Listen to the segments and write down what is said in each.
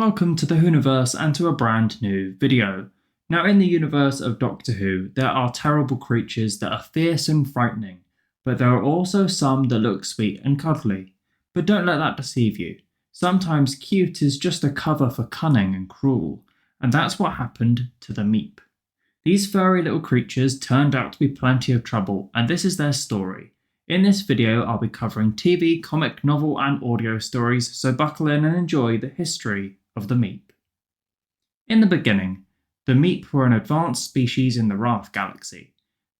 welcome to the Whoniverse and to a brand new video. Now in the universe of Doctor Who, there are terrible creatures that are fierce and frightening, but there are also some that look sweet and cuddly. But don't let that deceive you. Sometimes cute is just a cover for cunning and cruel, and that's what happened to the Meep. These furry little creatures turned out to be plenty of trouble, and this is their story. In this video, I'll be covering TV, comic, novel, and audio stories, so buckle in and enjoy the history of the Meep. In the beginning, the Meep were an advanced species in the Wrarth galaxy.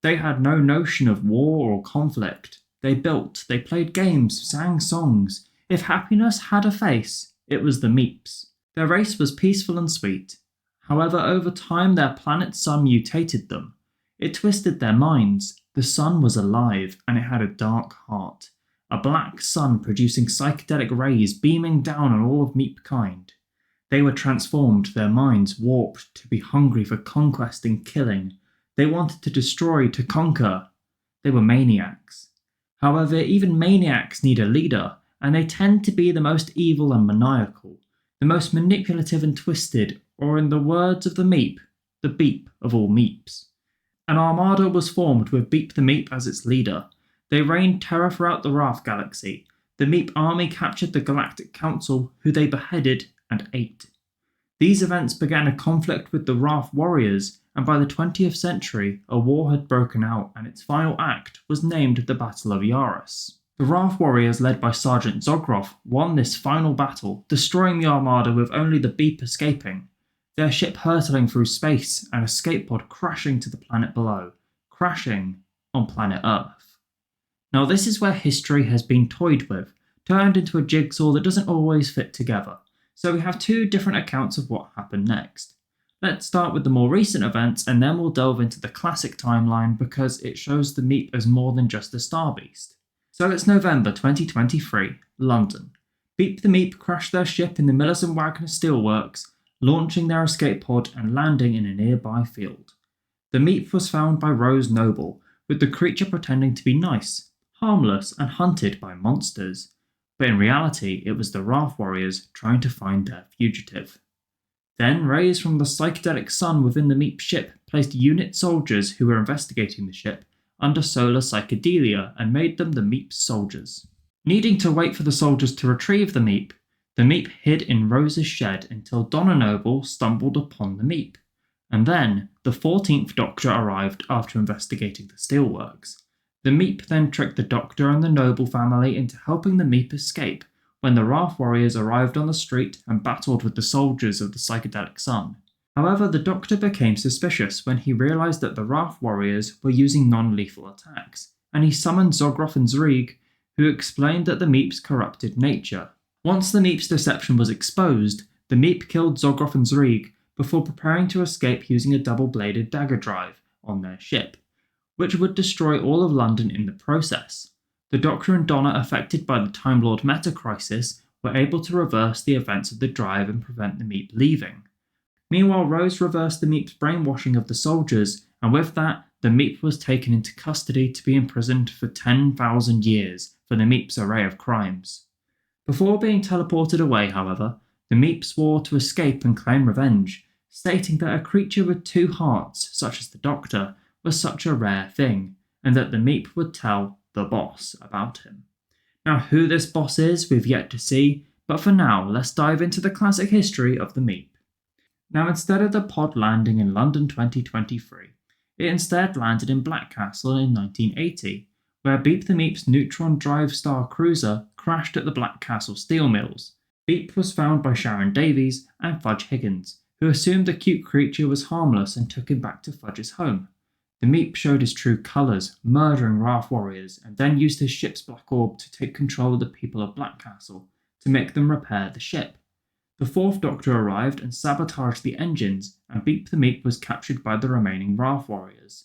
They had no notion of war or conflict. They built, they played games, sang songs. If happiness had a face, it was the Meeps. Their race was peaceful and sweet. However, over time their planet's sun mutated them. It twisted their minds. The sun was alive, and it had a dark heart. A black sun producing psychedelic rays beaming down on all of Meep kind. They were transformed, their minds warped to be hungry for conquest and killing. They wanted to destroy, to conquer. They were maniacs. However, even maniacs need a leader, and they tend to be the most evil and maniacal, the most manipulative and twisted, or in the words of the Meep, the beep of all Meeps. An armada was formed with Beep the Meep as its leader. They reigned terror throughout the Wrarth galaxy. The Meep army captured the Galactic Council, who they beheaded and ate. These events began a conflict with the Wrarth warriors, and by the 20th century, a war had broken out, and its final act was named the Battle of Yaris. The Wrarth warriors, led by Sergeant Zogroff, won this final battle, destroying the armada with only the Beep escaping. Their ship hurtling through space, and escape pod crashing to the planet below, crashing on planet Earth. Now this is where history has been toyed with, turned into a jigsaw that doesn't always fit together, so we have two different accounts of what happened next. Let's start with the more recent events, and then we'll delve into the classic timeline because it shows the Meep as more than just a star beast. So it's November 2023, London. Beep the Meep crashed their ship in the Millers and Wagner Steelworks, launching their escape pod and landing in a nearby field. The Meep was found by Rose Noble, with the creature pretending to be nice, harmless, and hunted by monsters. But in reality, it was the Wrarth warriors trying to find their fugitive. Then rays from the psychedelic sun within the Meep ship placed unit soldiers who were investigating the ship under solar psychedelia and made them the Meep soldiers. Needing to wait for the soldiers to retrieve the Meep hid in Rose's shed until Donna Noble stumbled upon the Meep. And then, the 14th Doctor arrived after investigating the steelworks. The Meep then tricked the Doctor and the Noble family into helping the Meep escape when the Wrarth warriors arrived on the street and battled with the soldiers of the psychedelic sun. However, the Doctor became suspicious when he realised that the Wrarth warriors were using non-lethal attacks, and he summoned Zogroff and Zreeg, who explained that the Meep's corrupted nature. Once the Meep's deception was exposed, the Meep killed Zogroff and Zreeg before preparing to escape using a double-bladed dagger drive on their ship, which would destroy all of London in the process. The Doctor and Donna, affected by the Time Lord meta-crisis, were able to reverse the events of the drive and prevent the Meep leaving. Meanwhile, Rose reversed the Meep's brainwashing of the soldiers, and with that, the Meep was taken into custody to be imprisoned for 10,000 years for the Meep's array of crimes. Before being teleported away, however, the Meep swore to escape and claim revenge, stating that a creature with two hearts, such as the Doctor, was such a rare thing, and that the Meep would tell the boss about him. Now who this boss is, we've yet to see, but for now, let's dive into the classic history of the Meep. Now instead of the pod landing in London 2023, it instead landed in Blackcastle in 1980, where Beep the Meep's Neutron Drive Star cruiser crashed at the Blackcastle steel mills. Beep was found by Sharon Davies and Fudge Higgins, who assumed the cute creature was harmless and took him back to Fudge's home. The Meep showed his true colours, murdering Wrarth warriors, and then used his ship's black orb to take control of the people of Blackcastle, to make them repair the ship. The 4th Doctor arrived and sabotaged the engines, and Beep the Meep was captured by the remaining Wrarth warriors.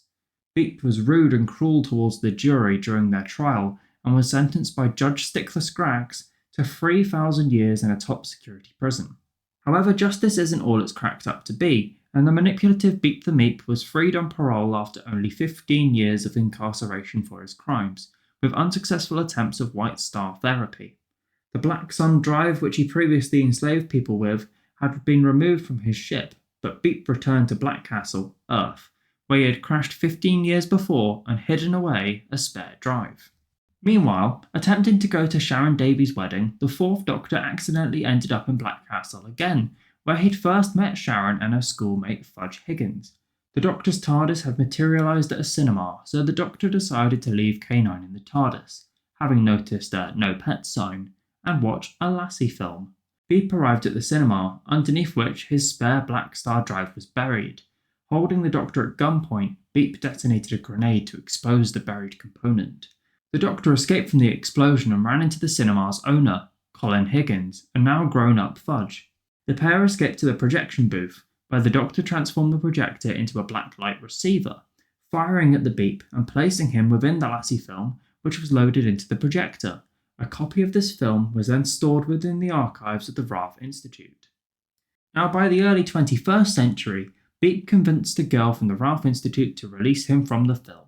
Beep was rude and cruel towards the jury during their trial, and was sentenced by Judge Stickler Scraggs to 3,000 years in a top-security prison. However, justice isn't all it's cracked up to be, and the manipulative Beep the Meep was freed on parole after only 15 years of incarceration for his crimes, with unsuccessful attempts of White Star therapy. The Black Sun drive, which he previously enslaved people with, had been removed from his ship, but Beep returned to Black Castle, Earth, where he had crashed 15 years before and hidden away a spare drive. Meanwhile, attempting to go to Sharon Davies' wedding, the Fourth Doctor accidentally ended up in Black Castle again, where he'd first met Sharon and her schoolmate Fudge Higgins. The Doctor's TARDIS had materialised at a cinema, so the Doctor decided to leave K9 in the TARDIS, having noticed a no pets sign, and watch a Lassie film. Beep arrived at the cinema, underneath which his spare Black Star drive was buried. Holding the Doctor at gunpoint, Beep detonated a grenade to expose the buried component. The Doctor escaped from the explosion and ran into the cinema's owner, Colin Higgins, and now grown-up Fudge. The pair escaped to the projection booth, where the Doctor transformed the projector into a black light receiver, firing at the Beep and placing him within the Lassie film, which was loaded into the projector. A copy of this film was then stored within the archives of the Wrarth Institute. Now, by the early 21st century, Beep convinced a girl from the Wrarth Institute to release him from the film,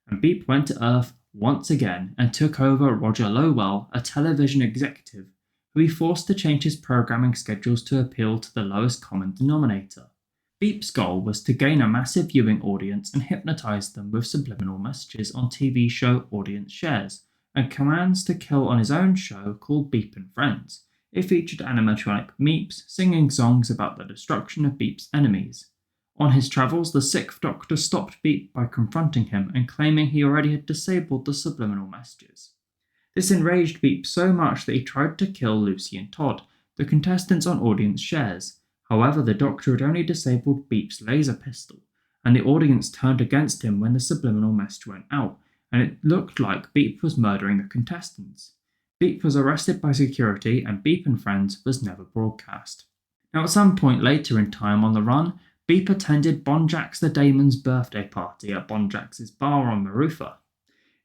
and Beep went to Earth once again and took over Roger Lowell, a television executive, who he forced to change his programming schedules to appeal to the lowest common denominator. Beep's goal was to gain a massive viewing audience and hypnotise them with subliminal messages on TV show audience shares, and commands to kill on his own show called Beep and Friends. It featured animatronic Meeps singing songs about the destruction of Beep's enemies. On his travels, the Sixth Doctor stopped Beep by confronting him and claiming he already had disabled the subliminal messages. This enraged Beep so much that he tried to kill Lucy and Todd, the contestants on audience shares. However, the Doctor had only disabled Beep's laser pistol, and the audience turned against him when the subliminal message went out, and it looked like Beep was murdering the contestants. Beep was arrested by security, and Beep and Friends was never broadcast. Now, at some point later in time on the run, Beep attended Bonjax the Daemon's birthday party at Bonjax's bar on Marufa.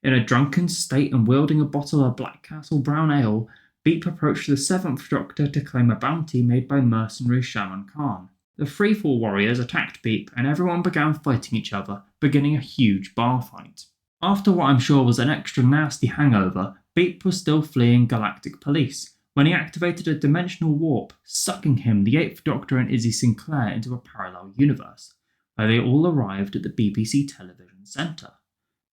In a drunken state and wielding a bottle of Black Castle brown ale, Beep approached the Seventh Doctor to claim a bounty made by mercenary Shaman Khan. The Freefall warriors attacked Beep and everyone began fighting each other, beginning a huge bar fight. After what I'm sure was an extra nasty hangover, Beep was still fleeing Galactic Police, when he activated a dimensional warp, sucking him, the Eighth Doctor and Izzy Sinclair into a parallel universe, where they all arrived at the BBC Television Centre.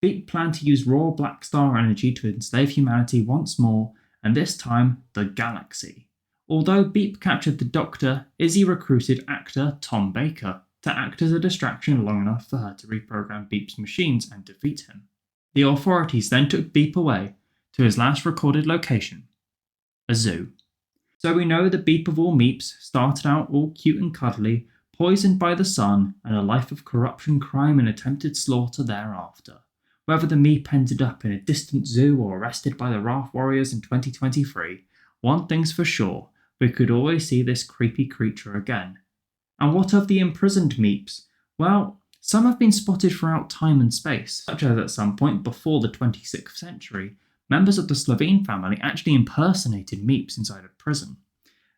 Beep planned to use raw Black Star energy to enslave humanity once more, and this time, the galaxy. Although Beep captured the Doctor, Izzy recruited actor Tom Baker to act as a distraction long enough for her to reprogram Beep's machines and defeat him. The authorities then took Beep away to his last recorded location, a zoo. So we know the Beep of all Meeps started out all cute and cuddly, poisoned by the sun, and a life of corruption, crime, and attempted slaughter thereafter. Whether the Meep ended up in a distant zoo or arrested by the Wrarth Warriors in 2023, one thing's for sure, we could always see this creepy creature again. And what of the imprisoned Meeps? Well, some have been spotted throughout time and space, such as at some point before the 26th century, members of the Slovene family actually impersonated Meeps inside a prison.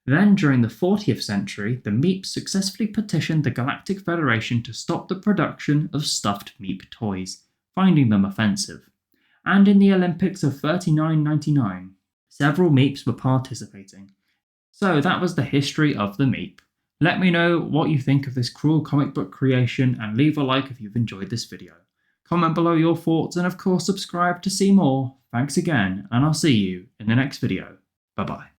Then, during the 40th century, the Meeps successfully petitioned the Galactic Federation to stop the production of stuffed Meep toys, finding them offensive. And in the Olympics of 3999, several Meeps were participating. So that was the history of the Meep. Let me know what you think of this cruel comic book creation and leave a like if you've enjoyed this video. Comment below your thoughts and of course subscribe to see more. Thanks again, and I'll see you in the next video. Bye bye.